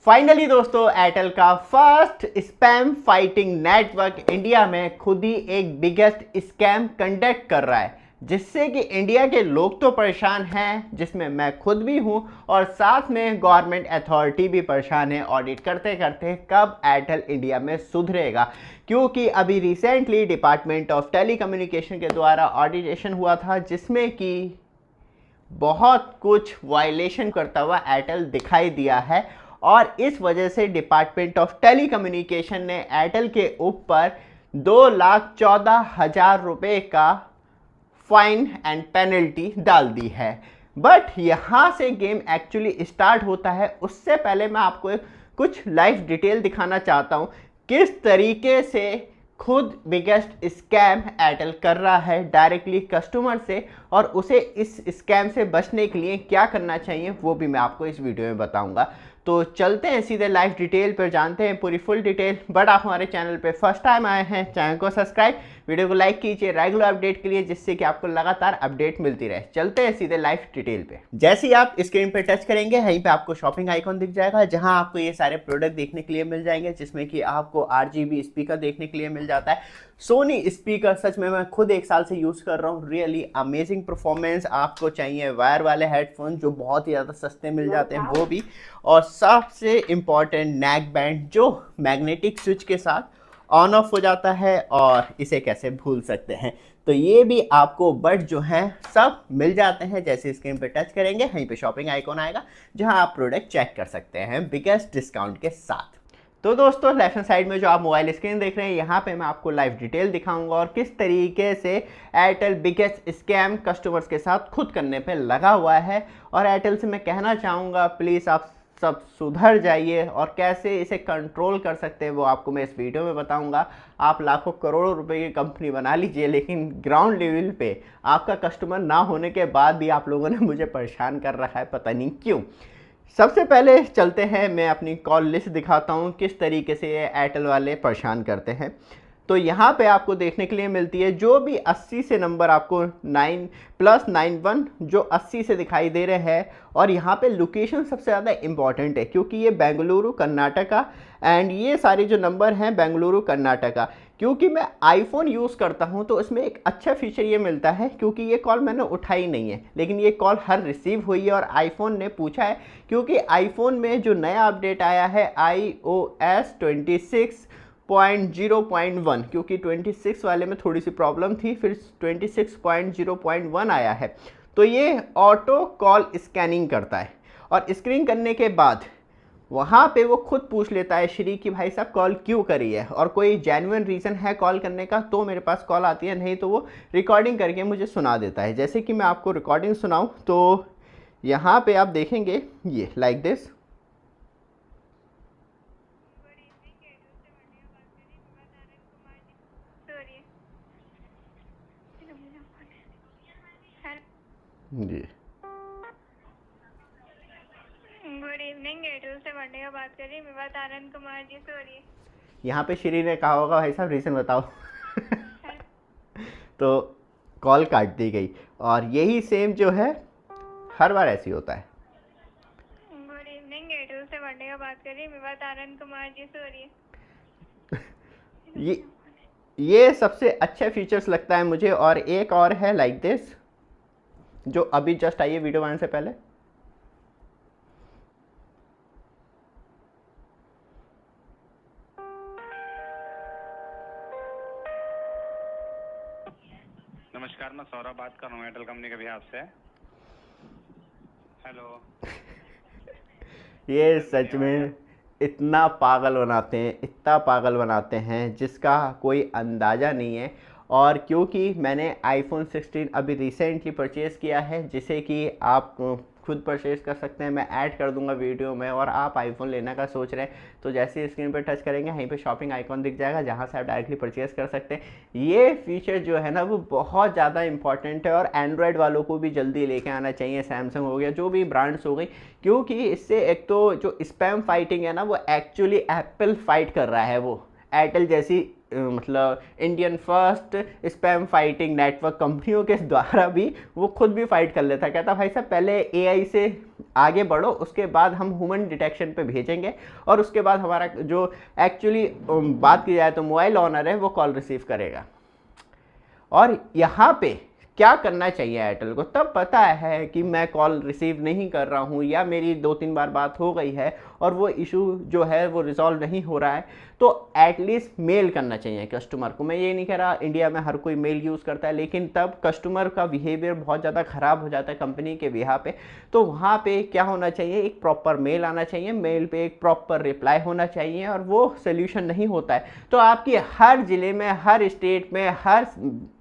Finally दोस्तों Airtel का first spam fighting network India में खुद ही एक बिगेस्ट स्कैम कंडक्ट कर रहा है, जिससे कि इंडिया के लोग तो परेशान हैं, जिसमें मैं खुद भी हूं और साथ में गवर्नमेंट अथॉरिटी भी परेशान है ऑडिट करते करते कब एयरटेल इंडिया में सुधरेगा। क्योंकि अभी रिसेंटली डिपार्टमेंट ऑफ टेलीकम्युनिकेशन के द्वारा ऑडिटेशन हुआ था, जिसमें कि बहुत कुछ वायलेशन करता हुआ एयरटेल दिखाई दिया है और इस वजह से डिपार्टमेंट ऑफ टेलीकम्युनिकेशन ने एयरटेल के ऊपर 2,14,000 रुपये का फाइन एंड पेनल्टी डाल दी है। बट यहाँ से गेम एक्चुअली स्टार्ट होता है, उससे पहले मैं आपको कुछ लाइव डिटेल दिखाना चाहता हूँ किस तरीके से खुद बिगेस्ट स्कैम एयरटेल कर रहा है डायरेक्टली कस्टमर से, और उसे इस स्कैम से बचने के लिए क्या करना चाहिए वो भी मैं आपको इस वीडियो में बताऊंगा। तो चलते हैं सीधे लाइव डिटेल पर, जानते हैं पूरी फुल डिटेल। बट आप हमारे चैनल पे फर्स्ट टाइम आए हैं, चैनल को सब्सक्राइब, वीडियो को लाइक कीजिए रेगुलर अपडेट के लिए, जिससे कि आपको लगातार अपडेट मिलती रहे। चलते हैं सीधे लाइव डिटेल पे। जैसे ही आप स्क्रीन पे टच करेंगे यहीं पे आपको शॉपिंग आइकॉन दिख जाएगा, जहां आपको ये सारे प्रोडक्ट देखने के लिए मिल जाएंगे, जिसमें कि आपको RGB स्पीकर देखने के लिए मिल जाता है। सोनी स्पीकर सच में मैं खुद 1 साल से यूज़ कर रहा हूँ, रियली अमेजिंग परफॉर्मेंस। आपको चाहिए वायर वाले हेडफोन जो बहुत ही ज़्यादा सस्ते मिल जाते हैं वो भी, और सबसे इम्पॉर्टेंट नेक बैंड जो मैग्नेटिक स्विच के साथ ऑन ऑफ हो जाता है, और इसे कैसे भूल सकते हैं। तो ये भी आपको बट जो हैं सब मिल जाते हैं। जैसे स्क्रीन पे टच करेंगे यहीं पे शॉपिंग आइकॉन आएगा, जहां आप प्रोडक्ट चेक कर सकते हैं बिगेस्ट डिस्काउंट के साथ। तो दोस्तों लेफ्ट हैंड साइड में जो आप मोबाइल स्क्रीन देख रहे हैं, यहाँ पे मैं आपको लाइव डिटेल दिखाऊंगा और किस तरीके से एयरटेल बिगेस्ट स्कैम कस्टमर्स के साथ खुद करने पे लगा हुआ है। और एयरटेल से मैं कहना चाहूँगा प्लीज़ आप सब सुधर जाइए, और कैसे इसे कंट्रोल कर सकते हैं वो आपको मैं इस वीडियो में बताऊंगा। आप लाखों करोड़ों रुपए की कंपनी बना लीजिए, लेकिन ग्राउंड लेवल पे आपका कस्टमर ना होने के बाद भी आप लोगों ने मुझे परेशान कर रखा है, पता नहीं क्यों। सबसे पहले चलते हैं, मैं अपनी कॉल लिस्ट दिखाता हूँ किस तरीके से ये एयरटेल वाले परेशान करते हैं। तो यहाँ पे आपको देखने के लिए मिलती है जो भी 80 से नंबर आपको 9+91 जो 80 से दिखाई दे रहे हैं, और यहाँ पे लोकेशन सबसे ज़्यादा इम्पॉर्टेंट है क्योंकि ये बेंगलुरु कर्नाटका, एंड ये सारे जो नंबर हैं बेंगलुरु कर्नाटका। क्योंकि मैं आईफोन यूज़ करता हूँ तो इसमें एक अच्छा फीचर ये मिलता है, क्योंकि ये कॉल मैंने उठाई नहीं है लेकिन ये कॉल हर रिसीव हुई है और आईफोन ने पूछा है, क्योंकि आईफोन में जो नया अपडेट आया है iOS 26.0.1, क्योंकि 26 वाले में थोड़ी सी प्रॉब्लम थी, फिर 26.0.1 आया है। तो ये ऑटो कॉल स्कैनिंग करता है, और स्क्रीन करने के बाद वहाँ पे वो खुद पूछ लेता है श्री कि भाई साहब कॉल क्यों करी है, और कोई जेन्युइन रीज़न है कॉल करने का तो मेरे पास कॉल आती है, नहीं तो वो रिकॉर्डिंग करके मुझे सुना देता है। जैसे कि मैं आपको रिकॉर्डिंग सुनाऊँ तो यहाँ पे आप देखेंगे ये लाइक दिस। जी गुड इवनिंग, एयरटेल से वनडे का बात कर रही, मेरी बात आनंद कुमार जी से हो रही है। यहाँ पे श्री ने कहा होगा भाई साहब रीज़न बताओ तो कॉल काट दी गई, और यही सेम जो है हर बार ऐसी होता है। गुड इवनिंग, एयरटेल से वनडे का बात कर रही, मेरी बात आनंद कुमार जी से हो रही है। ये सबसे अच्छा फीचर्स लगता है मुझे, और एक और है लाइक दिस जो अभी जस्ट आई है वीडियो बनाने से पहले। नमस्कार, मैं सौरभ बात कर रहा हूँ एयरटेल कंपनी के बिहार से। हेलो। ये सच में इतना पागल बनाते हैं, इतना पागल बनाते हैं जिसका कोई अंदाज़ा नहीं है। और क्योंकि मैंने आईफोन 16 अभी रिसेंटली परचेज़ किया है, जिसे कि आप खुद परचेज़ कर सकते हैं, मैं ऐड कर दूंगा वीडियो में, और आप आईफोन लेने का सोच रहे हैं तो जैसे ही स्क्रीन पर टच करेंगे यहीं पे शॉपिंग आइकॉन दिख जाएगा, जहां से आप डायरेक्टली परचेज़ कर सकते हैं। ये फीचर जो है ना वो बहुत ज़्यादा इंपॉर्टेंट है, और एंड्रॉयड वालों को भी जल्दी लेके आना चाहिए, सैमसंग हो गया जो भी ब्रांड्स हो गई, क्योंकि इससे एक तो जो स्पैम फाइटिंग है ना वो एक्चुअली एप्पल फाइट कर रहा है, वो एयरटेल जैसी मतलब Indian first spam fighting network कंपनियों के द्वारा भी वो खुद भी फाइट कर लेता। कहता भाई साहब पहले एआई से आगे बढ़ो, उसके बाद हम ह्यूमन डिटेक्शन पे भेजेंगे और उसके बाद हमारा जो एक्चुअली बात की जाए तो मोबाइल ऑनर है वो कॉल रिसीव करेगा। और यहाँ पे क्या करना चाहिए एयरटेल को, तब पता है कि मैं कॉल रिसीव नहीं कर रहा हूँ या मेरी 2-3 बार बात हो गई है और वो इशू जो है वो रिजॉल्व नहीं हो रहा है, तो एटलीस्ट मेल करना चाहिए कस्टमर को। मैं ये नहीं कह रहा इंडिया में हर कोई मेल यूज़ करता है, लेकिन तब कस्टमर का बिहेवियर बहुत ज़्यादा ख़राब हो जाता है कंपनी के बिहाफ पे। तो वहाँ पे क्या होना चाहिए, एक प्रॉपर मेल आना चाहिए, मेल पे एक प्रॉपर रिप्लाई होना चाहिए और वो सोल्यूशन नहीं होता है तो आपकी हर ज़िले में, हर स्टेट में, हर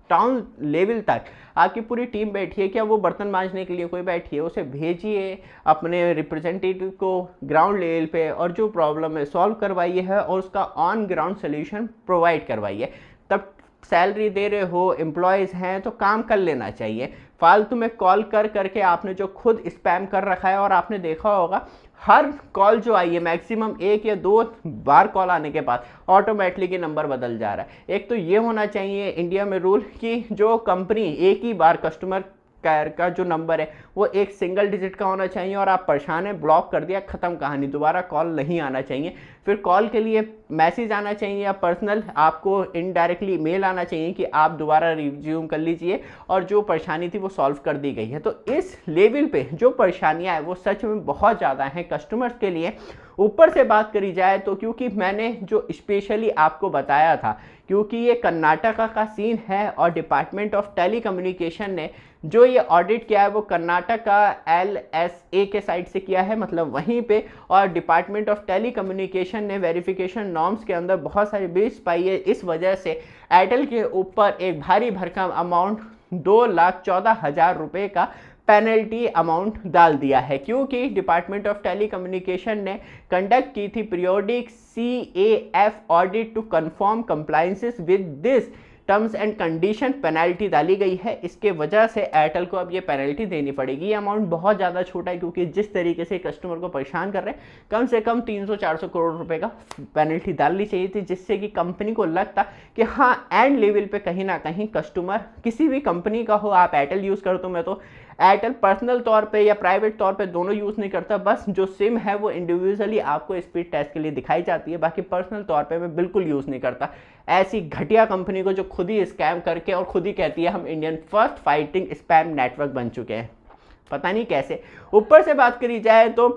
टाउन लेवल तक आपकी पूरी टीम बैठी है। क्या वो बर्तन मांजने के लिए कोई बैठी है, उसे भेजिए अपने रिप्रेजेंटेटिव को ग्राउंड लेवल पे और जो प्रॉब्लम है सॉल्व करवाइए है और उसका ऑन ग्राउंड सोल्यूशन प्रोवाइड करवाइए। तब सैलरी दे रहे हो, एम्प्लॉयज़ हैं तो काम कर लेना चाहिए। फालतू में कॉल कर करके आपने जो खुद स्पैम कर रखा है, और आपने देखा होगा हर कॉल जो आई है मैक्सिमम 1 या 2 बार कॉल आने के बाद ऑटोमेटिकली नंबर बदल जा रहा है। एक तो ये होना चाहिए इंडिया में रूल कि जो कंपनी एक ही बार कस्टमर केयर का जो नंबर है वो एक सिंगल डिजिट का होना चाहिए और आप परेशान है, ब्लॉक कर दिया, ख़त्म कहानी, दोबारा कॉल नहीं आना चाहिए। फिर कॉल के लिए मैसेज आना चाहिए या पर्सनल आपको इनडायरेक्टली मेल आना चाहिए कि आप दोबारा रिज्यूम कर लीजिए और जो परेशानी थी वो सॉल्व कर दी गई है। तो इस लेवल पे जो परेशानियां हैं वो सच में बहुत ज़्यादा हैं कस्टमर्स के लिए। ऊपर से बात करी जाए तो क्योंकि मैंने जो स्पेशली आपको बताया था, क्योंकि ये कर्नाटका का सीन है और डिपार्टमेंट ऑफ टेलीकम्युनिकेशन ने जो ये ऑडिट किया है वो कर्नाटका LSA के साइड से किया है, मतलब वहीं पे, और डिपार्टमेंट ऑफ टेलीकम्युनिकेशन ने वेरिफिकेशन नॉर्म्स के अंदर बहुत सारी ब्रीच पाई है। इस वजह से एयरटेल के ऊपर एक भारी भरकम अमाउंट 2,14,000 रुपये का पेनल्टी अमाउंट डाल दिया है, क्योंकि डिपार्टमेंट ऑफ टेलीकम्युनिकेशन ने कंडक्ट की थी periodic CAF audit to confirm compliances with this terms and condition. Penalty डाली गई है, इसके वजह से एयरटेल को अब ये पेनल्टी देनी पड़ेगी। ये अमाउंट बहुत ज़्यादा छोटा है क्योंकि जिस तरीके से कस्टमर को परेशान कर रहे हैं, कम से कम 300-400 करोड़ रुपए का पेनल्टी डालनी चाहिए थी, जिससे कि कंपनी को लगता कि हाँ एंड लेवल पे कहीं ना कहीं कस्टमर किसी भी कंपनी का हो, आप एयरटेल यूज़ करते हो, मैं तो एयरटेल पर्सनल तौर पे या प्राइवेट तौर पे दोनों यूज़ नहीं करता, बस जो सिम है वो इंडिविजुअली आपको स्पीड टेस्ट के लिए दिखाई जाती है, बाकी पर्सनल तौर पे मैं बिल्कुल यूज़ नहीं करता ऐसी घटिया कंपनी को जो खुद ही स्कैम करके और खुद ही कहती है हम Indian first fighting spam network बन चुके हैं, पता नहीं कैसे। ऊपर से बात करी जाए तो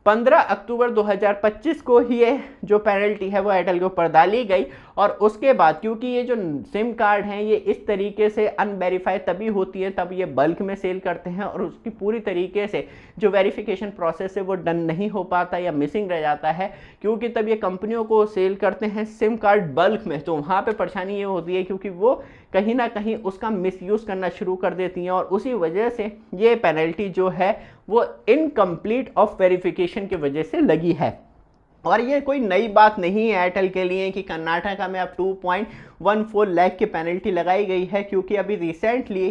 15 अक्टूबर 2025 को ही ये जो पेनल्टी है वो एयरटेल के ऊपर डाली गई, और उसके बाद क्योंकि ये जो सिम कार्ड हैं ये इस तरीके से अनवेरीफाई तभी होती है तब ये बल्क में सेल करते हैं और उसकी पूरी तरीके से जो वेरिफिकेशन प्रोसेस है वो डन नहीं हो पाता या मिसिंग रह जाता है, क्योंकि तब ये कंपनियों को सेल करते हैं सिम कार्ड बल्क में, तो वहाँ पे परेशानी ये होती है क्योंकि वो कहीं ना कहीं उसका मिसयूज़ करना शुरू कर देती हैं और उसी वजह से ये पेनल्टी जो है वो इनकम्प्लीट ऑफ वेरिफिकेशन की वजह से लगी है। और ये कोई नई बात नहीं है एयरटेल के लिए कि कर्नाटका में अब 2.14 लाख की पेनल्टी लगाई गई है, क्योंकि अभी रिसेंटली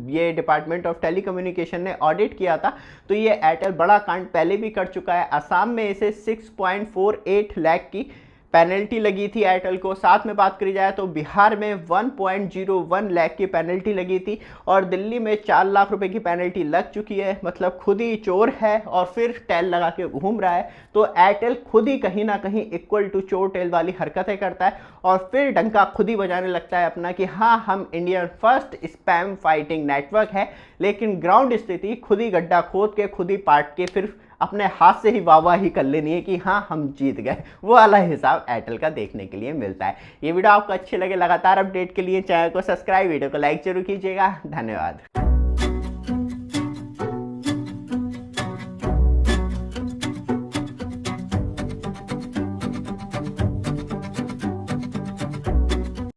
ये डिपार्टमेंट ऑफ टेलीकम्युनिकेशन ने ऑडिट किया था तो ये एयरटेल बड़ा कांड पहले भी कर चुका है। असम में इसे 6.48 लाख की पेनल्टी लगी थी एयरटेल को। साथ में बात करी जाए तो बिहार में 1.01 लाख की पेनल्टी लगी थी और दिल्ली में 4 लाख रुपए की पेनल्टी लग चुकी है। मतलब खुद ही चोर है और फिर टेल लगा के घूम रहा है, तो एयरटेल खुद ही कहीं ना कहीं इक्वल टू चोर टेल वाली हरकतें करता है और फिर डंका खुद ही बजाने लगता है अपना कि हाँ हम Indian first spam fighting network है, लेकिन ग्राउंड स्थिति खुद ही गड्ढा खोद के खुद ही पाट के फिर अपने हाथ से ही वाह कर लेनी है कि हाँ हम जीत गए, वो वाला हिसाब एयरटेल का देखने के लिए मिलता है। ये वीडियो आपको अच्छे लगे, लगातार अपडेट के लिए चैनल को सब्सक्राइब, वीडियो को लाइक जरूर कीजिएगा। धन्यवाद।